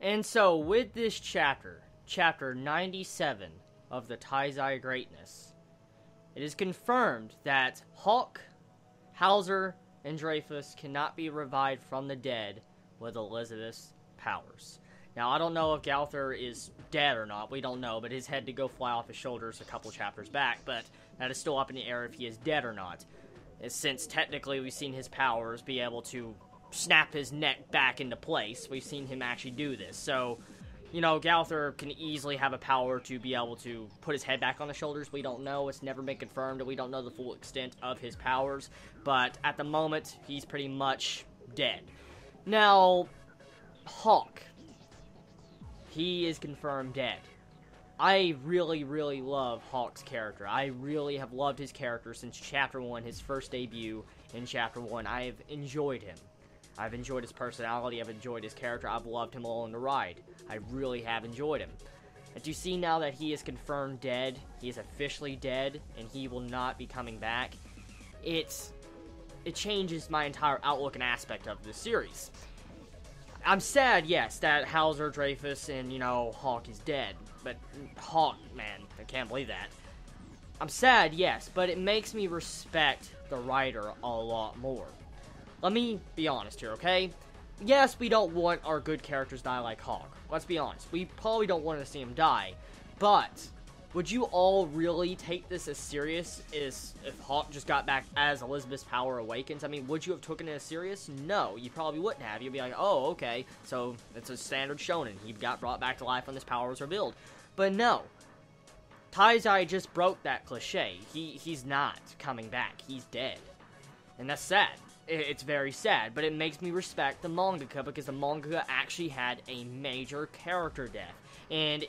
And so, with this chapter, chapter 97 of the Taizai Greatness, it is confirmed that Hawk, Hauser, and Dreyfus cannot be revived from the dead with Elizabeth's powers. Now, I don't know if Gowther is dead or not. We don't know, but his head did go fly off his shoulders a couple chapters back, but that is still up in the air if he is dead or not. Since technically we've seen his powers be able to snap his neck back into place. We've seen him actually do this. So, you know, Gowther can easily have a power to be able to put his head back on the shoulders. We don't know. It's never been confirmed. We don't know the full extent of his powers. But at the moment, he's pretty much dead. Now, Hawk. He is confirmed dead. I really, really love Hawk's character. I really have loved his character since Chapter 1, his first debut in Chapter 1. I have enjoyed him. I've enjoyed his personality. I've enjoyed his character. I've loved him along the ride. I really have enjoyed him. And to see now that he is confirmed dead, he is officially dead, and he will not be coming back, it changes my entire outlook and aspect of this series. I'm sad, yes, that Hauser, Dreyfus, and, you know, Hawk is dead. But Hawk, man, I can't believe that. I'm sad, yes, but it makes me respect the writer a lot more. Let me be honest here, okay? Yes, we don't want our good characters die like Hawk. Let's be honest. We probably don't want to see him die. But would you all really take this as serious as if Hawk just got back as Elizabeth's power awakens? I mean, would you have taken it as serious? No, you probably wouldn't have. You'd be like, oh, okay, so it's a standard shonen. He got brought back to life when this power was revealed. But no. Taizai just broke that cliche. He's not coming back. He's dead. And that's sad. It's very sad, but it makes me respect the mangaka because the mangaka actually had a major character death. And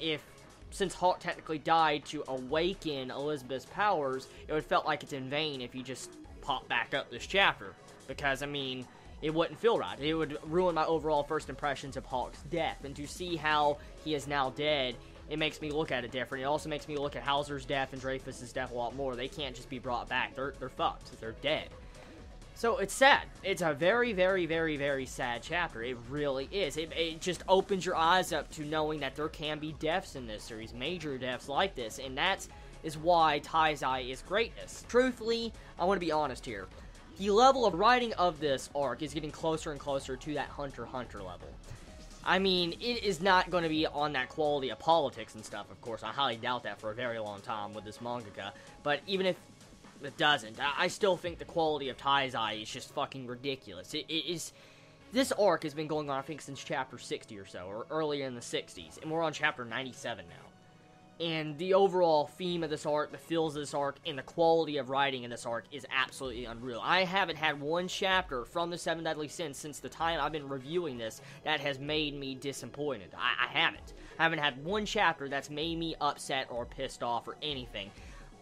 since Hawk technically died to awaken Elizabeth's powers, it would felt like it's in vain if you just pop back up this chapter. Because, I mean, it wouldn't feel right. It would ruin my overall first impressions of Hawk's death. And to see how he is now dead, it makes me look at it different. It also makes me look at Hauser's death and Dreyfus' death a lot more. They can't just be brought back. They're fucked. They're dead. So, it's sad. It's a very, very, very, very sad chapter. It really is. It just opens your eyes up to knowing that there can be deaths in this series. Major deaths like this. And that is why Taizai is greatness. Truthfully, I want to be honest here. The level of writing of this arc is getting closer and closer to that Hunter x Hunter level. I mean, it is not going to be on that quality of politics and stuff, of course. I highly doubt that for a very long time with this mangaka. But even if it doesn't, I still think the quality of Taizai is just fucking ridiculous. It is. This arc has been going on, I think, since chapter 60 or so, or earlier in the 60s, and we're on chapter 97 now. And the overall theme of this arc, the feels of this arc, and the quality of writing in this arc is absolutely unreal. I haven't had one chapter from the Seven Deadly Sins since the time I've been reviewing this that has made me disappointed. I haven't. I haven't had one chapter that's made me upset or pissed off or anything.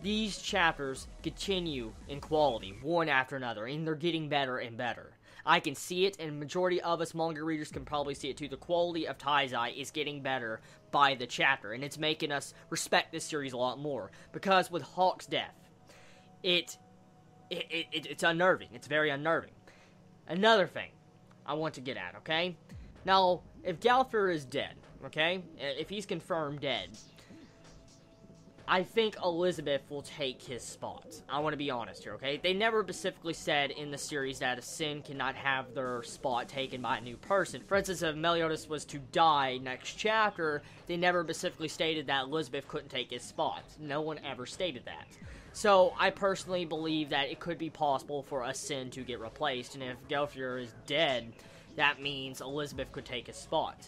These chapters continue in quality, one after another, and they're getting better and better. I can see it, and majority of us manga readers can probably see it too. The quality of Taizai is getting better by the chapter, and it's making us respect this series a lot more. Because with Hawk's death, it's unnerving. It's very unnerving. Another thing I want to get at, okay? Now, if Gowther is dead, okay? If he's confirmed dead, I think Elizabeth will take his spot. I want to be honest here, okay? They never specifically said in the series that a Sin cannot have their spot taken by a new person. For instance, if Meliodas was to die next chapter, they never specifically stated that Elizabeth couldn't take his spot. No one ever stated that. So, I personally believe that it could be possible for a Sin to get replaced, and if Gowther is dead, that means Elizabeth could take his spot.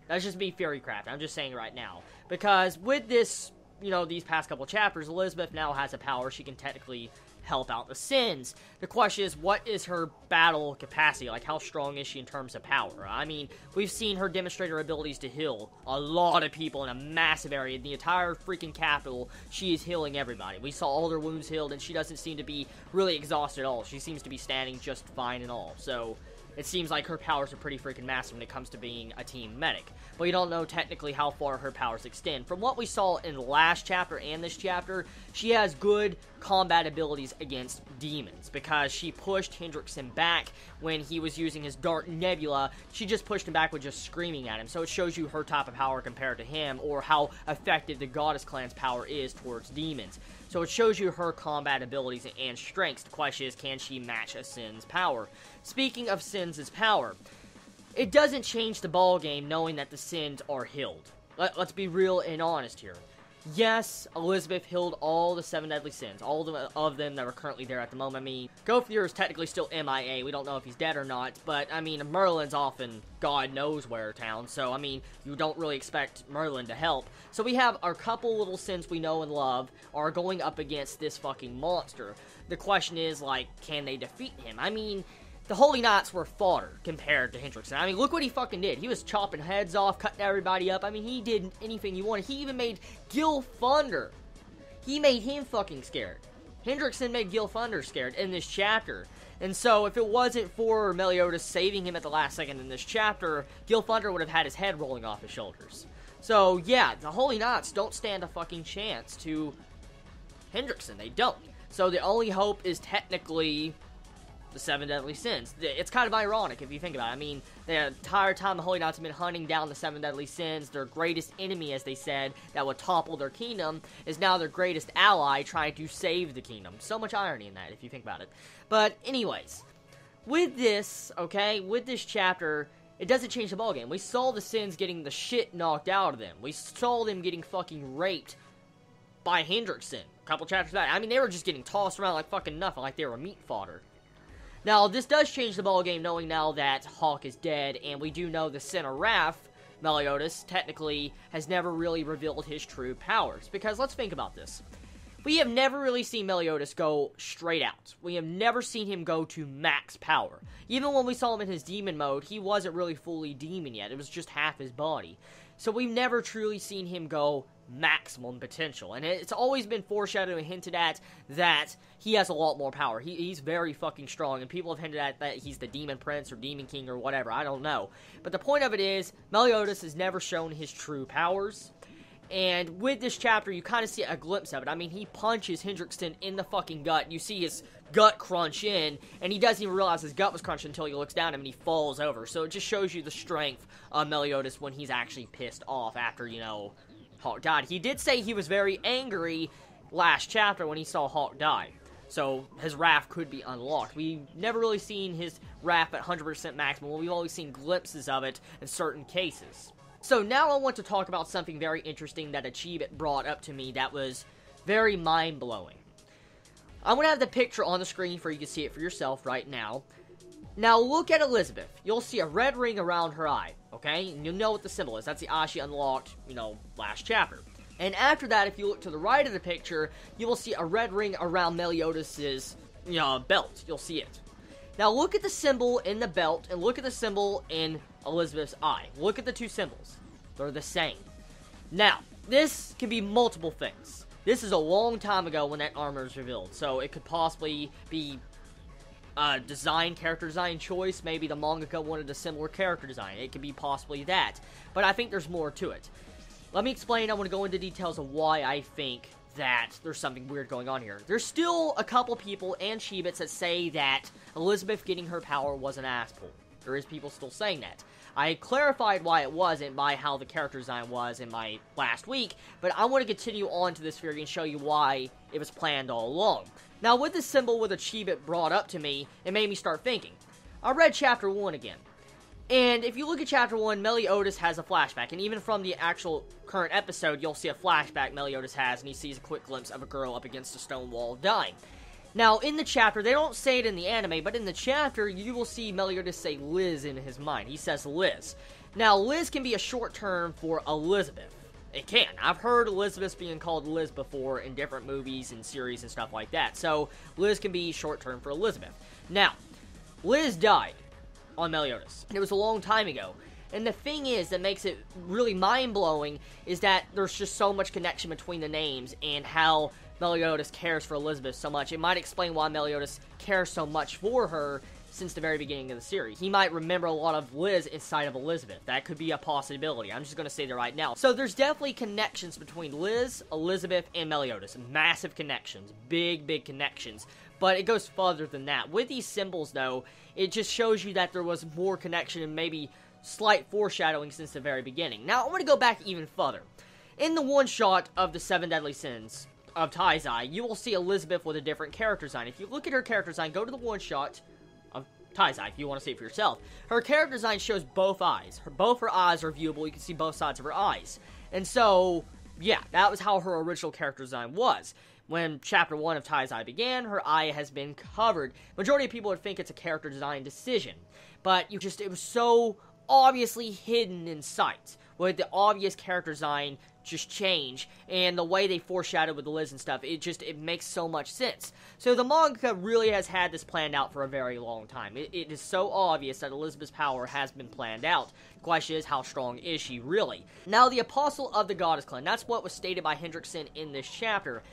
That's just me theory crafting. I'm just saying it right now. Because with this, you know, these past couple chapters, Elizabeth now has a power. She can technically help out the Sins. The question is, what is her battle capacity? Like, how strong is she in terms of power? I mean, we've seen her demonstrate her abilities to heal a lot of people in a massive area. The entire freaking capital, she is healing everybody. We saw all their wounds healed, and she doesn't seem to be really exhausted at all. She seems to be standing just fine and all. So, it seems like her powers are pretty freaking massive when it comes to being a team medic. But you don't know technically how far her powers extend. From what we saw in the last chapter and this chapter, she has good combat abilities against demons, because she pushed Hendrickson back when he was using his Dark Nebula. She just pushed him back with just screaming at him. So it shows you her type of power compared to him, or how effective the Goddess Clan's power is towards demons. So it shows you her combat abilities and strengths. The question is, can she match a Sin's power? Speaking of Sin's power, it doesn't change the ball game knowing that the Sins are healed. Let's be real and honest here. Yes, Elizabeth healed all the 7 deadly sins, all of them that are currently there at the moment. I mean, Gothier is technically still MIA. We don't know if he's dead or not, but, I mean, Merlin's off in God knows where town, so, I mean, you don't really expect Merlin to help. So we have our couple little sins we know and love are going up against this fucking monster. The question is, like, can they defeat him? I mean, the Holy Knights were fodder compared to Hendrickson. I mean, look what he fucking did. He was chopping heads off, cutting everybody up. I mean, he did anything you wanted. He even made Gilfunder. He made him fucking scared. Hendrickson made Gilfunder scared in this chapter. And so, if it wasn't for Meliodas saving him at the last second in this chapter, Gilfunder would have had his head rolling off his shoulders. So, yeah, the Holy Knights don't stand a fucking chance to Hendrickson. They don't. So, the only hope is technically the 7 deadly sins. It's kind of ironic if you think about it. I mean, the entire time the Holy Knights have been hunting down the 7 deadly sins, their greatest enemy, as they said, that would topple their kingdom, is now their greatest ally trying to save the kingdom. So much irony in that, if you think about it. But anyways, with this, okay, with this chapter, it doesn't change the ballgame. We saw the sins getting the shit knocked out of them. We saw them getting fucking raped by Hendrickson a couple chapters back. I mean, they were just getting tossed around like fucking nothing, like they were meat fodder. Now, this does change the ballgame, knowing now that Hawk is dead, and we do know the Sin of Wrath, Meliodas, technically, has never really revealed his true powers. Because, let's think about this. We have never really seen Meliodas go straight out. We have never seen him go to max power. Even when we saw him in his demon mode, he wasn't really fully demon yet. It was just half his body. So we've never truly seen him go maximum potential. And it's always been foreshadowed and hinted at that he has a lot more power. He's very fucking strong, and people have hinted at that he's the Demon Prince or Demon King or whatever. I don't know. But the point of it is, Meliodas has never shown his true powers. And with this chapter, you kind of see a glimpse of it. I mean, he punches Hendrickson in the fucking gut. You see his gut crunch in, and he doesn't even realize his gut was crunched until he looks down at him and he falls over. So it just shows you the strength of Meliodas when he's actually pissed off after, you know, Hawk died. He did say he was very angry last chapter when he saw Hawk die. So his wrath could be unlocked. We've never really seen his wrath at 100% maximum. We've always seen glimpses of it in certain cases. So now I want to talk about something very interesting that a Chibi brought up to me that was very mind-blowing. I'm going to have the picture on the screen for you to see it for yourself right now. Now look at Elizabeth. You'll see a red ring around her eye, okay? And you'll know what the symbol is. That's the eye she unlocked, you know, last chapter. And after that, if you look to the right of the picture, you will see a red ring around Meliodas' belt. You'll see it. Now look at the symbol in the belt, and look at the symbol in Elizabeth's eye. Look at the two symbols. They're the same. Now, this can be multiple things. This is a long time ago when that armor was revealed, so it could possibly be a character design choice. Maybe the mangaka wanted a similar character design. It could be possibly that. But I think there's more to it. Let me explain. I want to go into details of why I think that there's something weird going on here. There's still a couple people and Chibits that say that Elizabeth getting her power was an ass pull. There is people still saying that. I clarified why it wasn't by how the character design was in my last week, but I want to continue on to this theory and show you why it was planned all along. Now, with this symbol with a Chibit brought up to me, it made me start thinking. I read Chapter 1 again. And if you look at Chapter 1, Meliodas has a flashback. And even from the actual current episode, you'll see a flashback Meliodas has, and he sees a quick glimpse of a girl up against a stone wall dying. Now, in the chapter, they don't say it in the anime, but in the chapter, you will see Meliodas say Liz in his mind. He says Liz. Now, Liz can be a short term for Elizabeth. It can. I've heard Elizabeth being called Liz before in different movies and series and stuff like that. So, Liz can be short term for Elizabeth. Now, Liz died on Meliodas, and it was a long time ago. And the thing is that makes it really mind-blowing is that there's just so much connection between the names and how Meliodas cares for Elizabeth so much. It might explain why Meliodas cares so much for her, since the very beginning of the series. He might remember a lot of Liz inside of Elizabeth. That could be a possibility. I'm just going to say that right now. So there's definitely connections between Liz, Elizabeth, and Meliodas. Massive connections. Big, big connections. But it goes further than that. With these symbols, though, it just shows you that there was more connection and maybe slight foreshadowing since the very beginning. Now, I want to go back even further. In the one-shot of the 7 Deadly Sins of Taizai, you will see Elizabeth with a different character design. If you look at her character design, go to the one-shot of Taizai if you want to see it for yourself. Her character design shows both eyes. Both her eyes are viewable. You can see both sides of her eyes. And so, yeah, that was how her original character design was. When Chapter 1 of Taizai began, her eye has been covered. Majority of people would think it's a character design decision. But it was so obviously hidden in sight. With the obvious character design just change, and the way they foreshadowed with the Liz and stuff, it makes so much sense. So the manga really has had this planned out for a very long time. It is so obvious that Elizabeth's power has been planned out. The question is, how strong is she really? Now, the Apostle of the Goddess Clan, that's what was stated by Hendrickson in this chapter.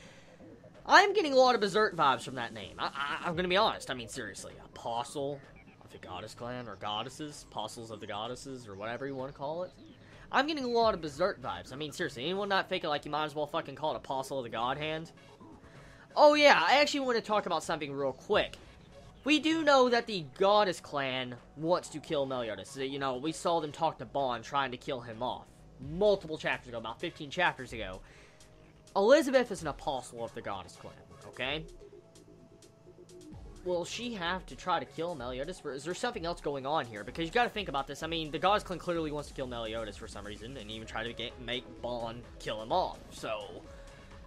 I'm getting a lot of Berserk vibes from that name. I'm gonna be honest. I mean, seriously. Apostle of the Goddess Clan, or Goddesses, Apostles of the Goddesses, or whatever you want to call it. I'm getting a lot of Berserk vibes. I mean, seriously, anyone not thinking like you might as well fucking call it Apostle of the God Hand? Oh yeah, I actually want to talk about something real quick. We do know that the Goddess Clan wants to kill Meliodas. You know, we saw them talk to Bond trying to kill him off. Multiple chapters ago, about 15 chapters ago. Elizabeth is an apostle of the Goddess Clan, okay? Will she have to try to kill Meliodas? Is there something else going on here? Because you gotta think about this. I mean, the Goddess Clan clearly wants to kill Meliodas for some reason, and even try to make Bond kill him off. So,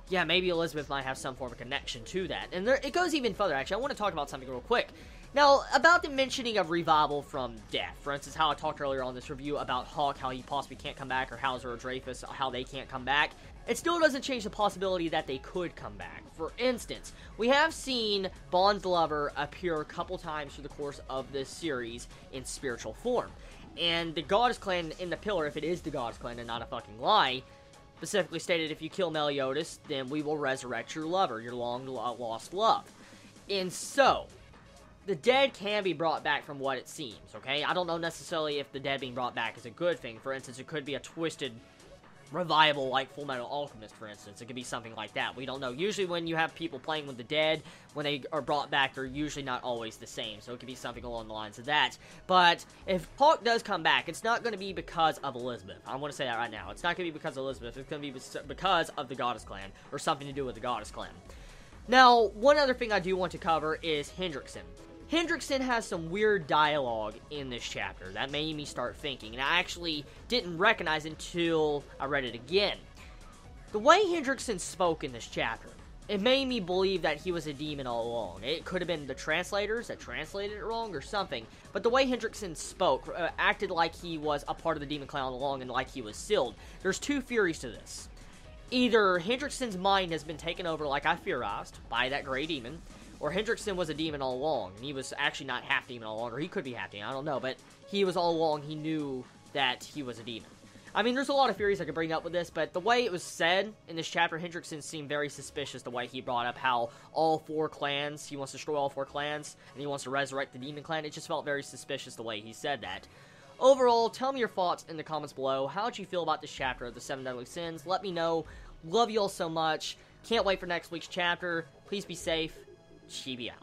yeah, maybe Elizabeth might have some form of connection to that. And it goes even further, actually. I want to talk about something real quick. Now, about the mentioning of revival from death. For instance, how I talked earlier on this review about Hawk, how he possibly can't come back, or Hauser or Dreyfus, how they can't come back. It still doesn't change the possibility that they could come back. For instance, we have seen Bond's lover appear a couple times through the course of this series in spiritual form. And the Goddess Clan in the Pillar, if it is the Goddess Clan and not a fucking lie, specifically stated, if you kill Meliodas, then we will resurrect your lover, your long-lost love. And so, the dead can be brought back from what it seems, okay? I don't know necessarily if the dead being brought back is a good thing. For instance, it could be a twisted revival like Full Metal Alchemist, for instance. It could be something like that. We don't know. Usually when you have people playing with the dead, when they are brought back, they're usually not always the same. So it could be something along the lines of that. But if Hawk does come back, it's not going to be because of Elizabeth. I want to say that right now. It's not going to be because of Elizabeth. It's going to be because of the Goddess Clan, or something to do with the Goddess Clan. Now, one other thing I do want to cover is Hendrickson. Hendrickson has some weird dialogue in this chapter that made me start thinking, and I actually didn't recognize until I read it again. The way Hendrickson spoke in this chapter, it made me believe that he was a demon all along. It could have been the translators that translated it wrong or something, but the way Hendrickson spoke acted like he was a part of the demon clan all along and like he was sealed. There's two theories to this. Either Hendrickson's mind has been taken over, like I theorized, by that gray demon, or Hendrickson was a demon all along, and he was actually not half demon all along, or he could be half demon, I don't know, but he was all along, he knew that he was a demon. I mean, there's a lot of theories I could bring up with this, but the way it was said in this chapter, Hendrickson seemed very suspicious the way he brought up how all 4 clans, he wants to destroy all 4 clans, and he wants to resurrect the demon clan. It just felt very suspicious the way he said that. Overall, tell me your thoughts in the comments below. How did you feel about this chapter of the 7 Deadly Sins? Let me know. Love you all so much. Can't wait for next week's chapter. Please be safe. Chibi out.